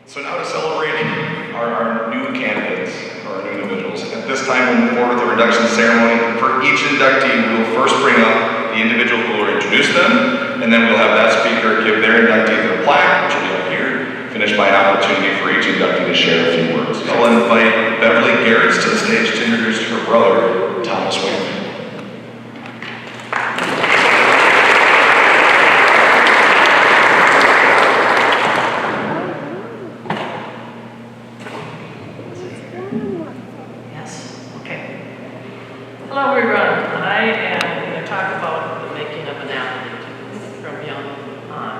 So now to celebrate our new candidates, or our new individuals. At this time, we'll move forward with the induction ceremony. For each inductee, we will first bring up the individual who will introduce them, and then we'll have that speaker give their inductee their plaque, which will be up here, finished by an opportunity for each inductee to share a few words. I'll invite Beverly Gerads to the stage to introduce her brother, Thomas Wainright. Hello everyone, I am going to talk about the making of an athlete from young on.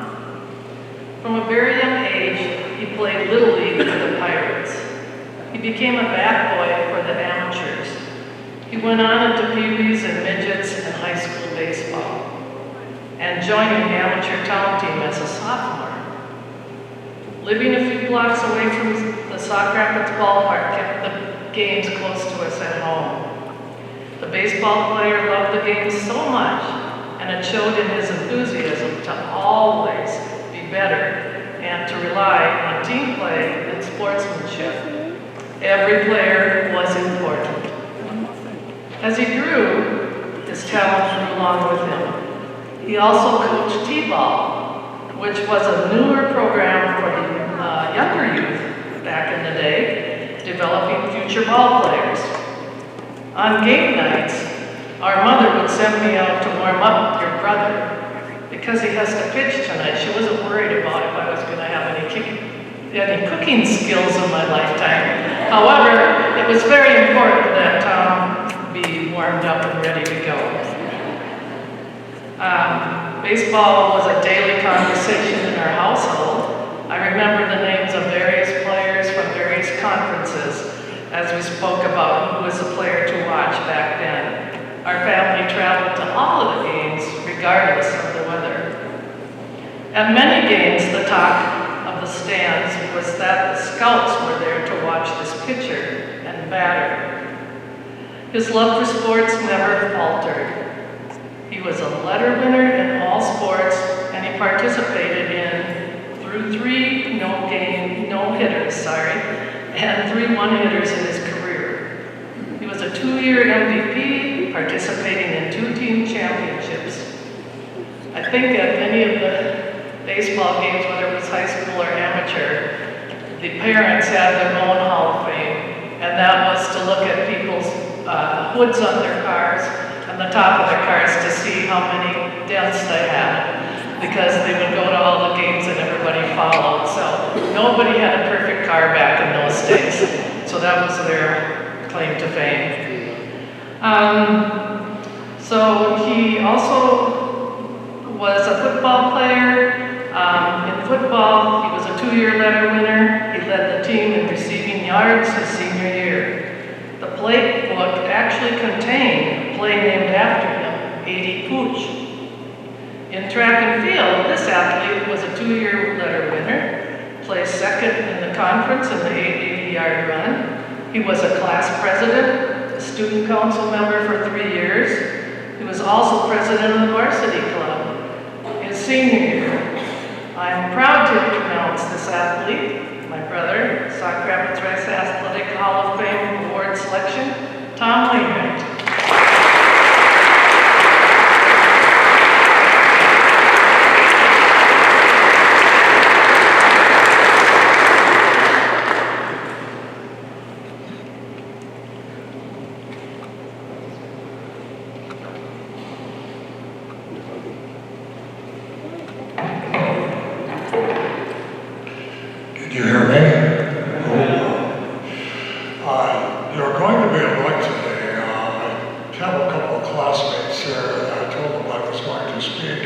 From a very young age, he played Little League for the Pirates. He became a bat boy for the amateurs. He went on into peewees and midgets and high school baseball, and joined the amateur town team as a sophomore. Living a few blocks away from the Sauk Rapids ballpark kept the games close to us at home. The baseball player loved the game so much, and it showed in his enthusiasm to always be better and to rely on team play and sportsmanship. Every player was important. As he grew, his talent grew along with him. He also coached T-ball, which was a newer program for the younger youth back in the day, developing future ball players. On game nights, our mother would send me out to warm up your brother because he has to pitch tonight. She wasn't worried about if I was going to have any cooking skills in my lifetime. However, it was very important that Tom be warmed up and ready to go. Baseball was a daily conversation in our household. I remember the names of various players from various conferences as we spoke about who was a player to watch back then. Our family traveled to all of the games, regardless of the weather. At many games, the talk of the stands was that the scouts were there to watch this pitcher and batter. His love for sports never faltered. He was a letter winner in all sports, and he participated in three no-hitters, and 3 one-hitters in his career. He was a 2-year MVP, participating in 2 team championships. I think at many of the baseball games, whether it was high school or amateur, the parents had their own Hall of Fame, and that was to look at people's hoods on their cars and the top of their cars to see how many dents they had, because they would go to all the games and everybody followed. So nobody had a perfect car back in those days. So that was their claim to fame. So he also was a football player. In football, he was a 2-year letter winner. He led the team in receiving yards his senior year. The play book actually contained a play named after him, 80 Pooch. In track and field, this athlete was a 2-year letter winner, placed second in the conference in the 80-yard run. He was a class president, a student council member for 3 years. He was also president of the Varsity Club his senior year. I am proud to announce this athlete, my brother, Sauk Rapids Athletic Hall of Fame Award selection, Tom Wainright. Did you hear me? You're going to be elected today. I have a couple of classmates here that I told them I was going to speak,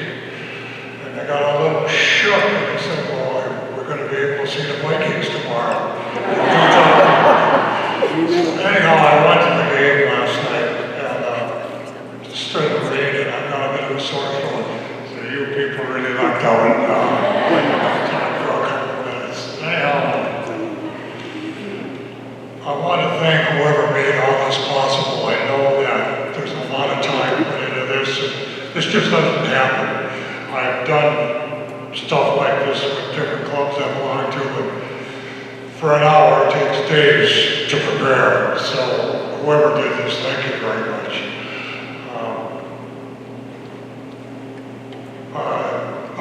and they got a little shook and they said, well, we're going to be able to see the Vikings tomorrow. Anyhow, I went to the game last night and stood in the rain, and I got a bit of a sore throat. So you people really lucked out. Time for a couple of minutes. Anyhow, for an hour, it takes days to prepare. So whoever did this, thank you very much.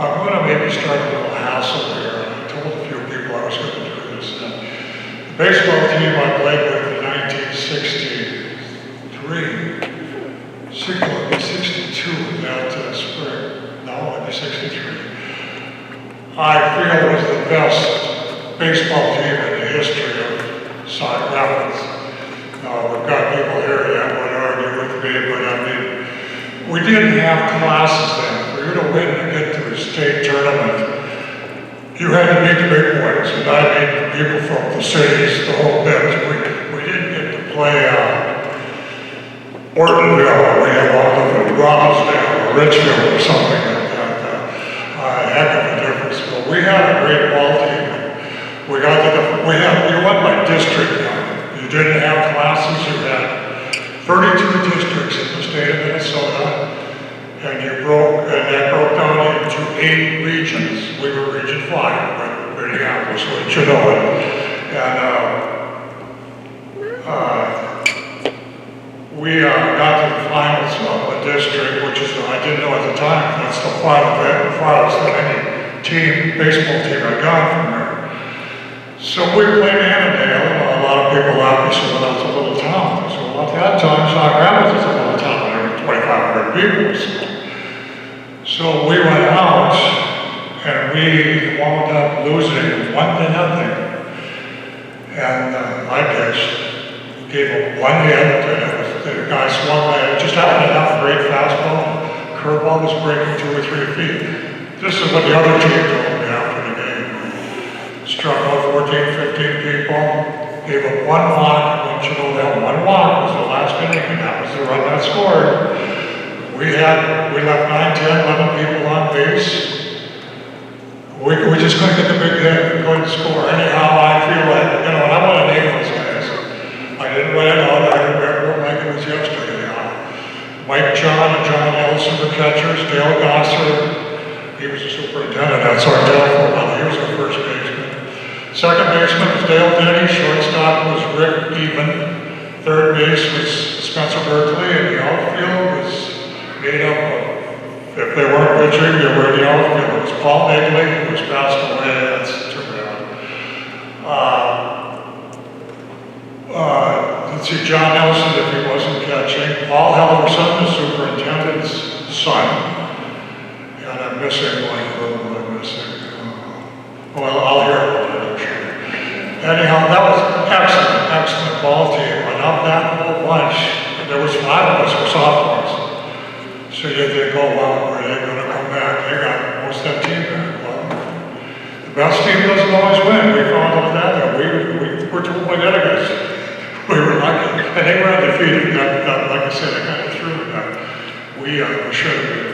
I'm going to maybe start a little hassle here. I told a few people I was going to do this. The baseball team I played with in 1963, 62 that spring, no, maybe 63. I feel was the best baseball team in the history of Sauk Rapids. We've got people here that would argue with me, but I mean, we didn't have classes then. For you to win and get to the state tournament, you had to beat the big boys, and I beat the people from the cities, the whole bit. We didn't get to play Ortonville, or we had one of them, Robbinsdale, or Richfield, or something like that. A heck of a difference. But we had a great ball team. You went by district now. You didn't have classes, you had 32 districts in the state of Minnesota, and that broke down into 8 regions. We were Region 5, but Minneapolis, which you know it. And we got to the finals of a district, which is, I didn't know at the time, that's the finals that any baseball team had gone from there. So we played Annandale, and a lot of people obviously went out to a little town. So at that time, Sauk Rapids was a little town, there were 2,500 people. So we went out, and we wound up losing 1-0. And I pitched, gave him 1 hit, and the guy swung at it, just happened to have a great fastball. Curveball was breaking 2 or 3 feet. This is what the other team told me after the game. Struck out 14, 15 people, gave up 1 walk. I want you to know that 1 walk was the last inning, and that was the run that scored. We left 9, 10, 11 people on base. We just couldn't get the big hit, we couldn't score. Anyhow, I feel like, and I want to name those guys. I didn't write it out, I remember them like it was yesterday. Mike John and John Ellison were catchers, Dale Gosser, he was a superintendent at Sauk Rapids, he was our first baseman. Second baseman was Dale Denny, shortstop was Rick Even, third base was Spencer Berkeley, and the outfield was made up of, if they weren't pitching, they were in the outfield. It was Paul Negley, who was passed away, that's too bad. Let's see, John Nelson, if he wasn't catching. Paul Helverson, the superintendent's son. And I'm missing one of them, I'm missing. Well, I'll hear about it, I'm sure. Anyhow, that was an excellent ball team. But of that whole bunch, there was 5 of us were sophomores. So you think, oh wow, are they going to come back? They got most of that team back. Well, the best team doesn't always win. We found out that, and we were told by the other guys. We were lucky. And they were undefeated. Like I said, I kind of threw that. We should have been.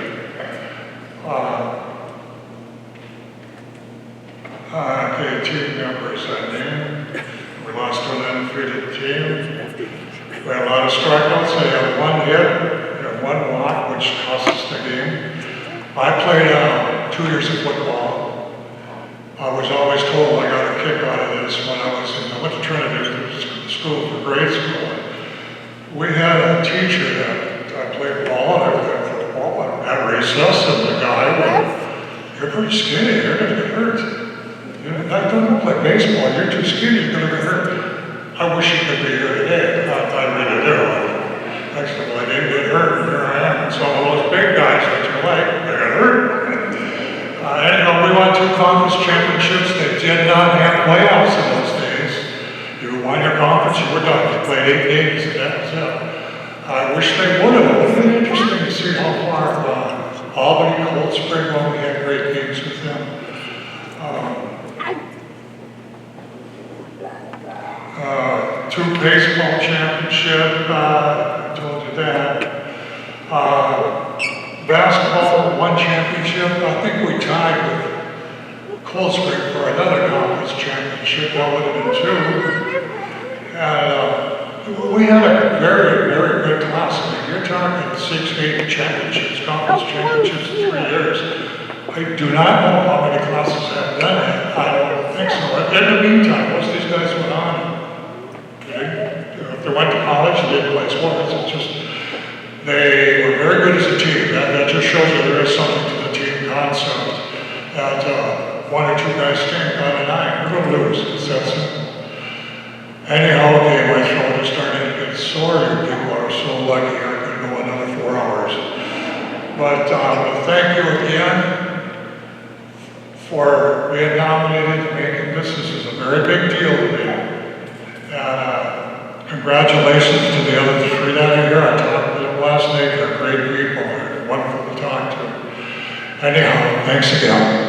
Okay, team members I named. We lost to an undefeated team. We had a lot of strikeouts. They had 1 hit. 1 walk, which cost us the game. I played 2 years of football. I was always told I got a kick out of this when I went to Trinity School for grade school. We had a teacher that I played ball and I played football and at recess, and the guy went, "You're pretty skinny, you're going to get hurt. I don't play baseball, you're too skinny, you're going to get hurt." I wish he could be here today. I really do. Actually, well, I didn't get hurt, and here I am. Some of those big guys that you like, they got hurt. Anyhow, we won 2 conference championships. They did not have playoffs in those days. You won your conference, you were done. You played 8 games, and that was it. I wish they would have. It would have been interesting to see how far Albany, Cold Spring, when we had great games with them. 2 baseball championship, I told you that. Basketball, 1 championship. I think we tied with Cold Spring for another conference championship. That would have been 2. And we had a very, very good class. I mean, you're talking 6, 8 championships, conference championships in 3 years. I do not know how many classes have done it. I don't think so. In the meantime, most of these guys one or two guys stink out of 9, you're gonna lose. It's that simple. Anyhow, okay, my throat is starting to get sore. You people are so lucky I could go another 4 hours. But thank you again for being nominated, making this. This is a very big deal to me. And congratulations to the other 3 that are here. I talked to them last night. They're great people. They're wonderful to talk to. Anyhow, thanks again.